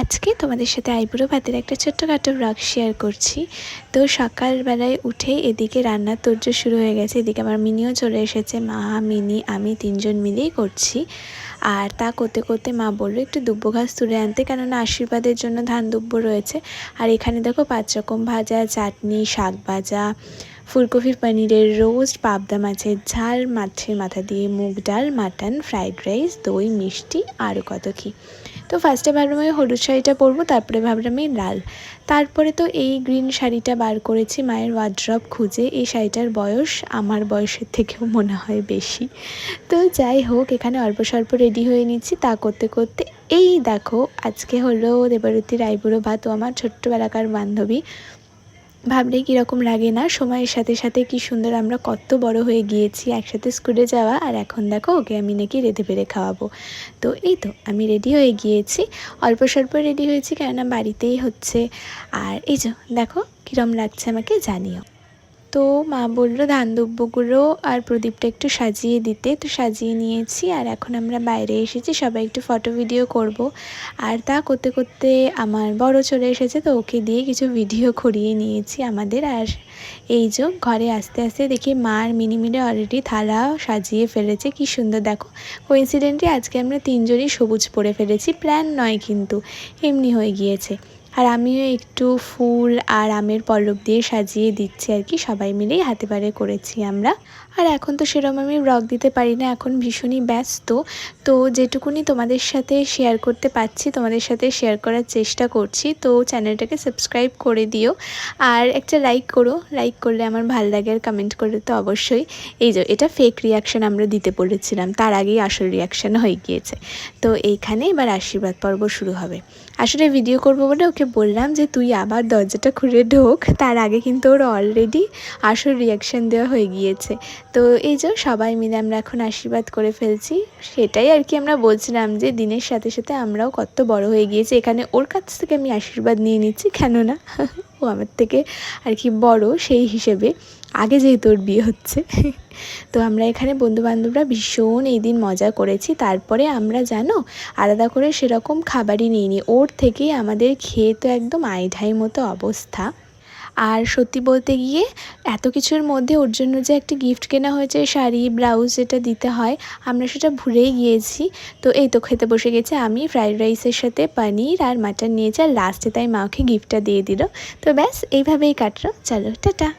আজকে তোমাদের সাথে আইবুড়ো ভাতের একটা ছোট্টখাটো ব্লগ শেয়ার করছি। তো সকালবেলায় উঠে এদিকে রান্নার তোড়জোড় শুরু হয়ে গেছে। এদিকে আমার মিনিও চলে এসেছে, মা মিনি আমি তিনজন মিলেই করছি। আর তা করতে করতে মা বললো একটু দুব্বো ঘাস তুলে আনতে, কেননা আশীর্বাদের জন্য ধান দুব্বো রয়েছে। আর এখানে দেখো 5 রকম ভাজা, চাটনি, শাক ভাজা, ফুলকপি পনিরের রোস্ট, পাবদা মাছের ঝাল, মাছের মাথা দিয়ে মুগ ডাল, মাটন, ফ্রাইড রাইস, দই, মিষ্টি, আরও কত কী। তো ফার্স্টে ভাবলাম আমি হলুদ শাড়িটা পরবো, তারপরে ভাবলাম এই লাল, তারপরে তো এই গ্রিন শাড়িটা বার করেছি মায়ের ওয়ার্ড্রপ খুঁজে। এই শাড়িটার বয়স আমার বয়সের থেকেও মনে হয় বেশি। তো যাই হোক, এখানে অল্প স্বল্প রেডি হয়ে নিচ্ছি। তা করতে করতে এই দেখো আজকে হলো দেবরতীর আইবুড়ো ভাত। ও আমার ছোট্টবেলাকার বান্ধবী। ভাবলেই কীরকম লাগে না, সময়ের সাথে সাথে কি সুন্দর আমরা কত বড় হয়ে গিয়েছি, একসাথে স্কুলে যাওয়া, আর এখন দেখো ওকে আমি নাকি রেঁধে বেড়ে খাওয়াবো। তো এই তো আমি রেডি হয়ে গিয়েছি, অল্প স্বল্প রেডি হয়েছি কেননা বাড়িতেই হচ্ছে। আর এই যে দেখো কীরম লাগছে আমাকে জানিও। তো মা বললো ধান দুব্বোগুলো আর প্রদীপটা একটু সাজিয়ে দিতে, তো সাজিয়ে নিয়েছি। আর এখন আমরা বাইরে এসেছি, সবাই একটু ফটো ভিডিও করব। আর তা করতে করতে আমার বড় চলে এসেছে, তো ওকে দিয়ে কিছু ভিডিও করিয়ে নিয়েছি আমাদের। আর এই যে ঘরে আস্তে আস্তে দেখি মা আর মিনি মিলে অলরেডি থালা সাজিয়ে ফেলেছে, কি সুন্দর দেখো। কোইন্সিডেন্টলি আজকে আমরা তিনজনই সবুজ পরে ফেলেছি, প্ল্যান নয় কিন্তু, এমনি হয়ে গিয়েছে। আর আমিও একটু ফুল আর আমের পল্লব দিয়ে সাজিয়ে দিচ্ছি আর কি, সবাই মিলেই হাতে পারে করেছি আমরা। আর এখন তো সেরকম আমি ব্লগ দিতে পারি না, এখন ভীষণই ব্যস্ত। তো যেটুকুনি তোমাদের সাথে শেয়ার করতে পারছি তোমাদের সাথে শেয়ার করার চেষ্টা করছি। তো চ্যানেলটাকে সাবস্ক্রাইব করে দিও আর একটা লাইক করো, লাইক করলে আমার ভালো লাগে, আর কমেন্ট করলে তো অবশ্যই। এই যে এটা ফেক রিয়াকশান আমরা দিতে বলেছিলাম, তার আগেই আসল রিয়াকশান হয়ে গিয়েছে। তো এইখানে এবার আশীর্বাদ পর্ব শুরু হবে। আসলে ভিডিও করবো বলে ওকে বললাম যে তুই আবার দরজাটা খুলে ঢোক, তার আগে কিন্তু ওর অলরেডি আসল রিয়াকশান দেওয়া হয়ে গিয়েছে। তো এই যে সবাই মিলে আমরা এখন আশীর্বাদ করে ফেলছি, সেটাই আর কি আমরা বলছিলাম যে দিনের সাথে সাথে আমরাও কত বড় হয়ে গিয়েছি। এখানে ওর কাছ থেকে আমি আশীর্বাদ নিয়ে নিচ্ছি, কেননা ও আমার থেকে আর কি বড়, সেই হিসেবে আগে যেহেতু ওর বিয়ে হচ্ছে। তো আমরা এখানে বন্ধুবান্ধবরা ভীষণ এই দিন মজা করেছি। তারপরে আমরা জানো আলাদা করে সেরকম খাবারই নিইনি, ওর থেকেই আমাদের খেয়ে তো একদম আইঢাই মতো অবস্থা। আর সত্যি বলতে গিয়ে এত কিছুর মধ্যে ওর জন্য যে একটা গিফট কেনা হয়েছে, শাড়ি ব্লাউজ যেটা দিতে হয়, আমরা সেটা ভুলেই গিয়েছি। তো এই তো খেতে বসে গেছে, আমি ফ্রাইড রাইসের সাথে পনির আর মাটন নিয়েছি, আর লাস্টে তাই মা ওকে গিফটটা দিয়ে দিল। তো ব্যাস এইভাবেই কাটলো, চলো টাটা।